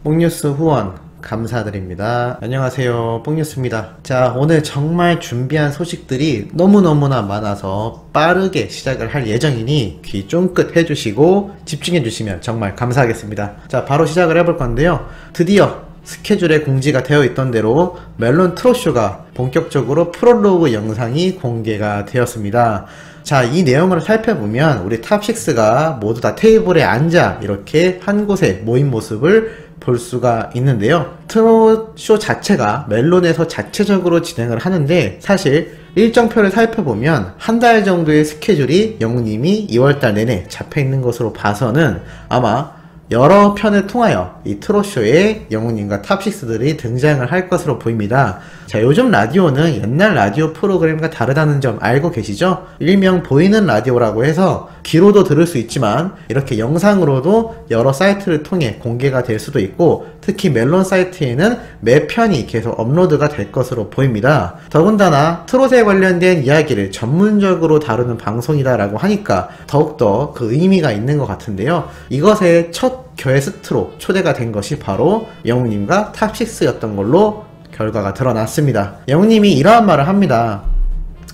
뽕뉴스 후원 감사드립니다. 안녕하세요, 뽕뉴스입니다. 자, 오늘 정말 준비한 소식들이 너무너무나 많아서 빠르게 시작을 할 예정이니 귀 쫑긋 해주시고 집중해주시면 정말 감사하겠습니다. 자, 바로 시작을 해볼 건데요. 드디어 스케줄에 공지가 되어 있던 대로 멜론 트롯쇼가 본격적으로 프롤로그 영상이 공개가 되었습니다. 자, 이 내용을 살펴보면 우리 탑6가 모두 다 테이블에 앉아 이렇게 한 곳에 모인 모습을 볼 수가 있는데요. 트롯쇼 자체가 멜론에서 자체적으로 진행을 하는데, 사실 일정표를 살펴보면 한 달 정도의 스케줄이 영웅님이 2월달 내내 잡혀 있는 것으로 봐서는 아마 여러 편을 통하여 이 트롯쇼에 영웅님과 탑6들이 등장을 할 것으로 보입니다. 자, 요즘 라디오는 옛날 라디오 프로그램과 다르다는 점 알고 계시죠? 일명 보이는 라디오라고 해서 귀로도 들을 수 있지만 이렇게 영상으로도 여러 사이트를 통해 공개가 될 수도 있고, 특히 멜론 사이트에는 매 편이 계속 업로드가 될 것으로 보입니다. 더군다나 트롯에 관련된 이야기를 전문적으로 다루는 방송이다 라고 하니까 더욱더 그 의미가 있는 것 같은데요. 이것의 첫 게스트로 초대가 된 것이 바로 영웅님과 탑6였던 걸로 결과가 드러났습니다. 영웅님이 이러한 말을 합니다.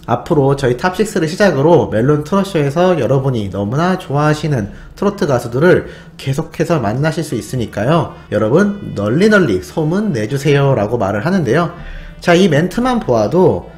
앞으로 저희 탑6를 시작으로 멜론 트롯쇼에서 여러분이 너무나 좋아하시는 트로트 가수들을 계속해서 만나실 수 있으니까요, 여러분 널리 소문 내주세요 라고 말을 하는데요. 자, 이 멘트만 보아도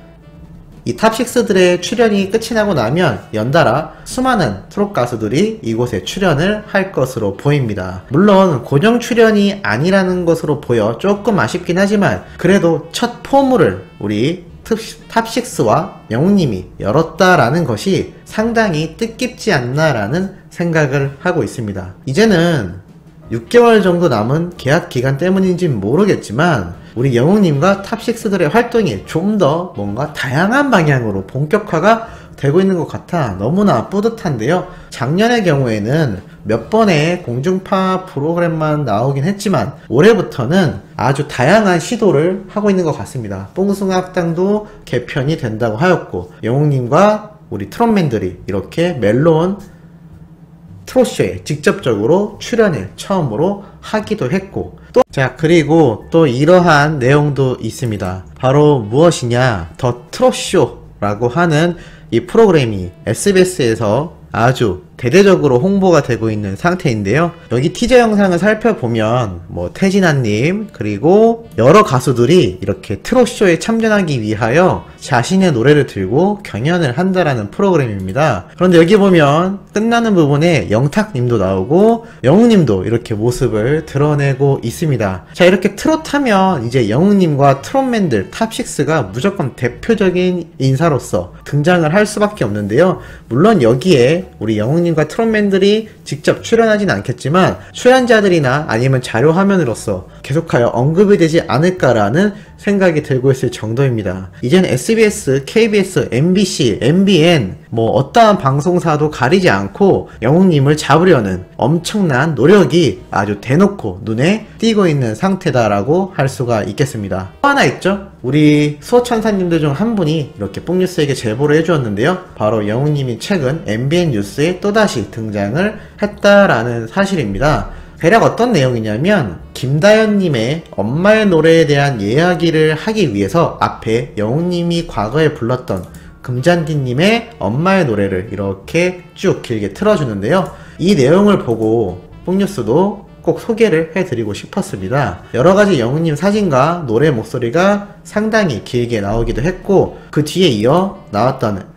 이 탑6들의 출연이 끝이 나고 나면 연달아 수많은 트롯 가수들이 이곳에 출연을 할 것으로 보입니다. 물론 고정 출연이 아니라는 것으로 보여 조금 아쉽긴 하지만, 그래도 첫 포문을 우리 탑6와 영웅님이 열었다라는 것이 상당히 뜻깊지 않나라는 생각을 하고 있습니다. 이제는 6개월 정도 남은 계약 기간 때문인지는 모르겠지만 우리 영웅님과 탑6들의 활동이 좀 더 뭔가 다양한 방향으로 본격화가 되고 있는 것 같아 너무나 뿌듯한데요. 작년의 경우에는 몇 번의 공중파 프로그램만 나오긴 했지만 올해부터는 아주 다양한 시도를 하고 있는 것 같습니다. 뽕숭아학당도 개편이 된다고 하였고, 영웅님과 우리 트롯맨들이 이렇게 멜론 트롯쇼에 직접적으로 출연을 처음으로 하기도 했고, 자, 그리고 또 이러한 내용도 있습니다. 바로 무엇이냐, 더 트롯쇼라고 하는 이 프로그램이 SBS에서 아주 대대적으로 홍보가 되고 있는 상태인데요. 여기 티저 영상을 살펴보면 태진아님 그리고 여러 가수들이 이렇게 트롯쇼에 참전하기 위하여 자신의 노래를 들고 경연을 한다라는 프로그램입니다. 그런데 여기 보면 끝나는 부분에 영탁님도 나오고 영웅님도 이렇게 모습을 드러내고 있습니다. 자, 이렇게 트롯하면 이제 영웅님과 트롯맨들 탑6가 무조건 대표적인 인사로서 등장을 할 수밖에 없는데요. 물론 여기에 우리 영웅님과 트롯맨들이 직접 출연하진 않겠지만 출연자들이나 아니면 자료 화면으로서 계속하여 언급이 되지 않을까라는 생각이 들고 있을 정도입니다. 이젠 SBS, KBS, MBC, MBN 어떠한 방송사도 가리지 않고 영웅님을 잡으려는 엄청난 노력이 아주 대놓고 눈에 띄고 있는 상태다라고 할 수가 있겠습니다. 또 하나 있죠? 우리 수호천사님들 중 한 분이 이렇게 뽕뉴스에게 제보를 해주었는데요. 바로 영웅님이 최근 MBN 뉴스에 또다시 등장을 했다라는 사실입니다. 대략 어떤 내용이냐면, 김다연님의 엄마의 노래에 대한 이야기를 하기 위해서 앞에 영웅님이 과거에 불렀던 금잔디님의 엄마의 노래를 이렇게 쭉 길게 틀어주는데요. 이 내용을 보고 뽕뉴스도 꼭 소개를 해드리고 싶었습니다. 여러가지 영웅님 사진과 노래 목소리가 상당히 길게 나오기도 했고, 그 뒤에 이어 나왔던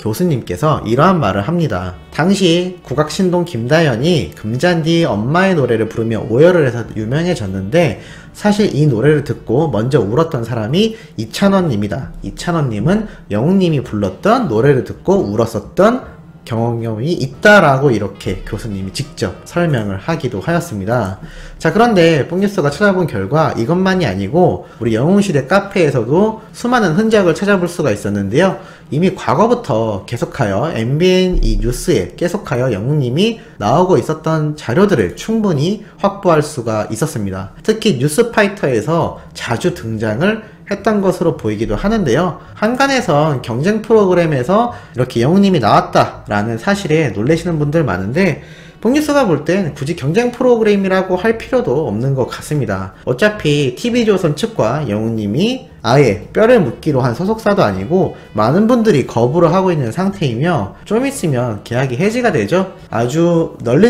교수님께서 이러한 말을 합니다. 당시 국악신동 김다연이 금잔디 엄마의 노래를 부르며 오열을 해서 유명해졌는데, 사실 이 노래를 듣고 먼저 울었던 사람이 이찬원님이다. 이찬원님은 영웅님이 불렀던 노래를 듣고 울었었던 경험이 있다라고 이렇게 교수님이 직접 설명을 하기도 하였습니다. 자, 그런데 뽕뉴스가 찾아본 결과 이것만이 아니고 우리 영웅시대 카페에서도 수많은 흔적을 찾아볼 수가 있었는데요. 이미 과거부터 계속하여 MBN 이 뉴스에 계속하여 영웅님이 나오고 있었던 자료들을 충분히 확보할 수가 있었습니다. 특히 뉴스파이터에서 자주 등장을 했던 것으로 보이기도 하는데요. 한간에선 경쟁 프로그램에서 이렇게 영웅님이 나왔다라는 사실에 놀라시는 분들 많은데, 뽕뉴스가 볼 땐 굳이 경쟁 프로그램이라고 할 필요도 없는 것 같습니다. 어차피 TV조선 측과 영웅님이 아예 뼈를 묻기로 한 소속사도 아니고 많은 분들이 거부를 하고 있는 상태이며 좀 있으면 계약이 해지가 되죠. 아주 널리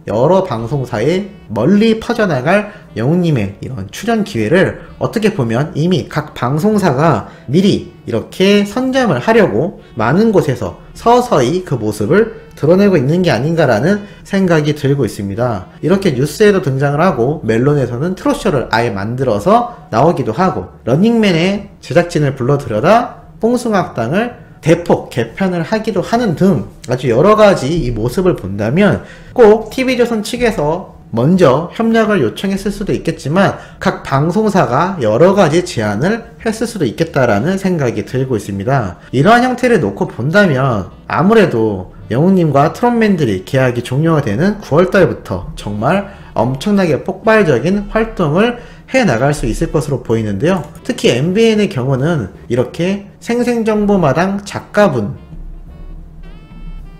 여러 방송사에 멀리 퍼져나갈 영웅님의 이런 출연 기회를 어떻게 보면 이미 각 방송사가 미리 이렇게 선점을 하려고 많은 곳에서 서서히 그 모습을 드러내고 있는 게 아닌가라는 생각이 들고 있습니다. 이렇게 뉴스에도 등장을 하고 멜론에서는 트롯쇼를 아예 만들어서 나오기도 하고 런닝맨의 제작진을 불러들여다 뽕숭아학당을 대폭 개편을 하기도 하는 등 아주 여러가지 이 모습을 본다면 꼭 TV조선 측에서 먼저 협력을 요청했을 수도 있겠지만 각 방송사가 여러가지 제안을 했을 수도 있겠다라는 생각이 들고 있습니다. 이러한 형태를 놓고 본다면 아무래도 영웅님과 트롯맨들이 계약이 종료가 되는 9월달부터 정말 엄청나게 폭발적인 활동을 해나갈 수 있을 것으로 보이는데요. 특히 MBN의 경우는 이렇게 생생정보마당 작가분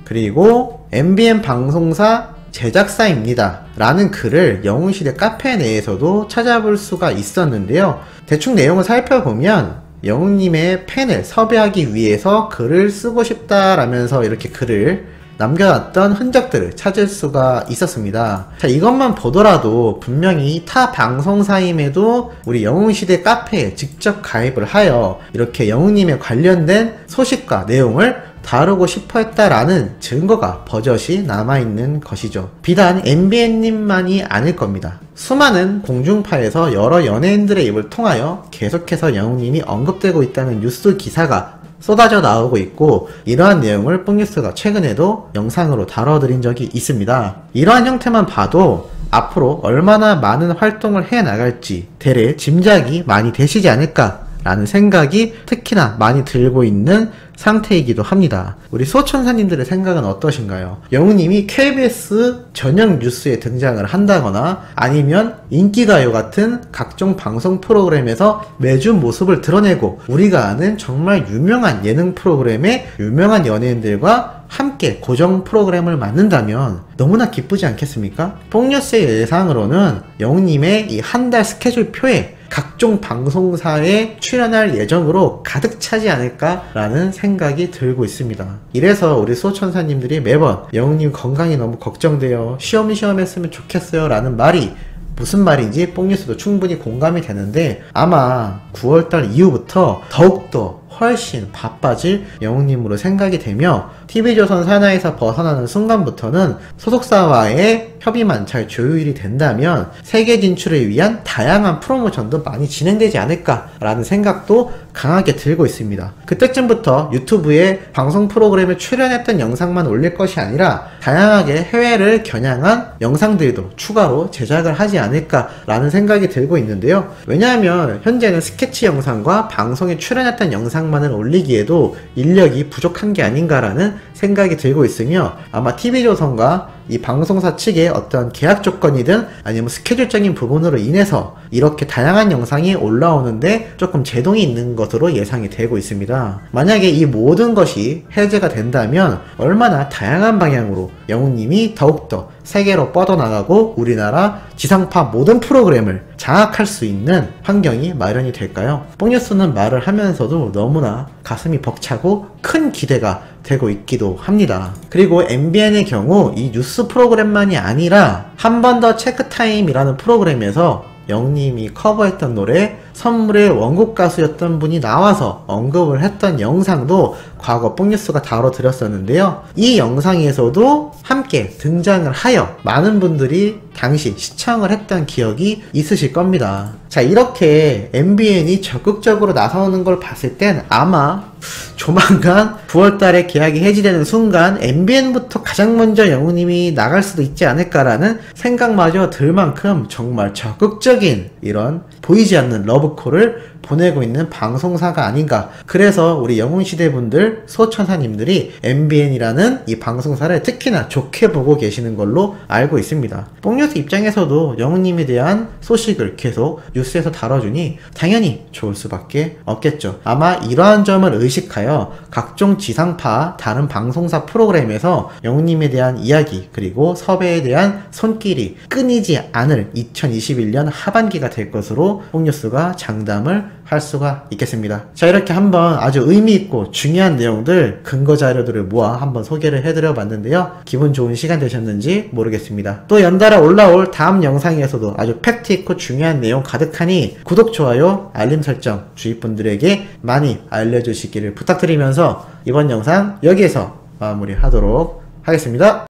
그리고 MBN 방송사 제작사입니다 라는 글을 영웅시대 카페 내에서도 찾아볼 수가 있었는데요. 대충 내용을 살펴보면 영웅님의 팬을 섭외하기 위해서 글을 쓰고 싶다라면서 이렇게 글을 남겨놨던 흔적들을 찾을 수가 있었습니다. 자, 이것만 보더라도 분명히 타 방송사임에도 우리 영웅시대 카페에 직접 가입을 하여 이렇게 영웅님에 관련된 소식과 내용을 다루고 싶어 했다라는 증거가 버젓이 남아있는 것이죠. 비단 MBN님만이 아닐 겁니다. 수많은 공중파에서 여러 연예인들의 입을 통하여 계속해서 영웅님이 언급되고 있다는 뉴스 기사가 쏟아져 나오고 있고 이러한 내용을 뽕뉴스가 최근에도 영상으로 다뤄드린 적이 있습니다. 이러한 형태만 봐도 앞으로 얼마나 많은 활동을 해나갈지 대략 짐작이 많이 되시지 않을까 라는 생각이 특히나 많이 들고 있는 상태이기도 합니다. 우리 수호천사님들의 생각은 어떠신가요? 영웅님이 KBS 저녁 뉴스에 등장을 한다거나 아니면 인기가요 같은 각종 방송 프로그램에서 매주 모습을 드러내고 우리가 아는 정말 유명한 예능 프로그램의 유명한 연예인들과 함께 고정 프로그램을 만든다면 너무나 기쁘지 않겠습니까? 뽕뉴스의 예상으로는 영웅님의 이 한 달 스케줄표에 각종 방송사에 출연할 예정으로 가득 차지 않을까라는 생각이 들고 있습니다. 이래서 우리 수호천사님들이 매번 영웅님 건강이 너무 걱정돼요. 쉬엄쉬엄 했으면 좋겠어요 라는 말이 무슨 말인지 뽕뉴스도 충분히 공감이 되는데 아마 9월달 이후부터 더욱더 훨씬 바빠질 영웅님으로 생각이 되며 TV조선 산하에서 벗어나는 순간부터는 소속사와의 협의만 잘 조율이 된다면 세계 진출을 위한 다양한 프로모션도 많이 진행되지 않을까라는 생각도 강하게 들고 있습니다. 그때쯤부터 유튜브에 방송 프로그램에 출연했던 영상만 올릴 것이 아니라 다양하게 해외를 겨냥한 영상들도 추가로 제작을 하지 않을까라는 생각이 들고 있는데요. 왜냐하면 현재는 스케치 영상과 방송에 출연했던 영상만을 올리기에도 인력이 부족한 게 아닌가라는 생각이 들고 있으며 아마 TV조선과 이 방송사 측의 어떤 계약 조건이든 아니면 스케줄적인 부분으로 인해서 이렇게 다양한 영상이 올라오는데 조금 제동이 있는 것으로 예상이 되고 있습니다. 만약에 이 모든 것이 해제가 된다면 얼마나 다양한 방향으로 영웅님이 더욱더 세계로 뻗어나가고 우리나라 지상파 모든 프로그램을 장악할 수 있는 환경이 마련이 될까요? 뽕뉴스는 말을 하면서도 너무나 가슴이 벅차고 큰 기대가 되고 있기도 합니다. 그리고 MBN의 경우 이 뉴스 프로그램만이 아니라 한 번 더 체크타임이라는 프로그램에서 영님이 커버했던 노래 선물의 원곡 가수였던 분이 나와서 언급을 했던 영상도 과거 뽕뉴스가 다뤄드렸었는데요. 이 영상에서도 함께 등장을 하여 많은 분들이 당시 시청을 했던 기억이 있으실 겁니다. 자, 이렇게 MBN이 적극적으로 나서는 걸 봤을 땐 아마 조만간 9월달에 계약이 해지되는 순간 MBN부터 가장 먼저 영웅님이 나갈 수도 있지 않을까라는 생각마저 들 만큼 정말 적극적인 이런 보이지 않는 러브콜을 보내고 있는 방송사가 아닌가. 그래서 우리 영웅시대분들, 소천사님들이 MBN이라는 이 방송사를 특히나 좋게 보고 계시는 걸로 알고 있습니다. 뽕뉴스 입장에서도 영웅님에 대한 소식을 계속 뉴스에서 다뤄주니 당연히 좋을 수밖에 없겠죠. 아마 이러한 점을 의식하여 각종 지상파 다른 방송사 프로그램에서 영웅님에 대한 이야기 그리고 섭외에 대한 손길이 끊이지 않을 2021년 하반기가 될 것으로 뽕뉴스가 장담을 할 수가 있겠습니다. 자, 이렇게 한번 아주 의미있고 중요한 내용들, 근거 자료들을 모아 한번 소개를 해드려 봤는데요. 기분 좋은 시간 되셨는지 모르겠습니다. 또 연달아 올라올 다음 영상에서도 아주 팩트있고 중요한 내용 가득하니 구독, 좋아요, 알림 설정 주위 분들에게 많이 알려주시기를 부탁드리면서 이번 영상 여기에서 마무리하도록 하겠습니다.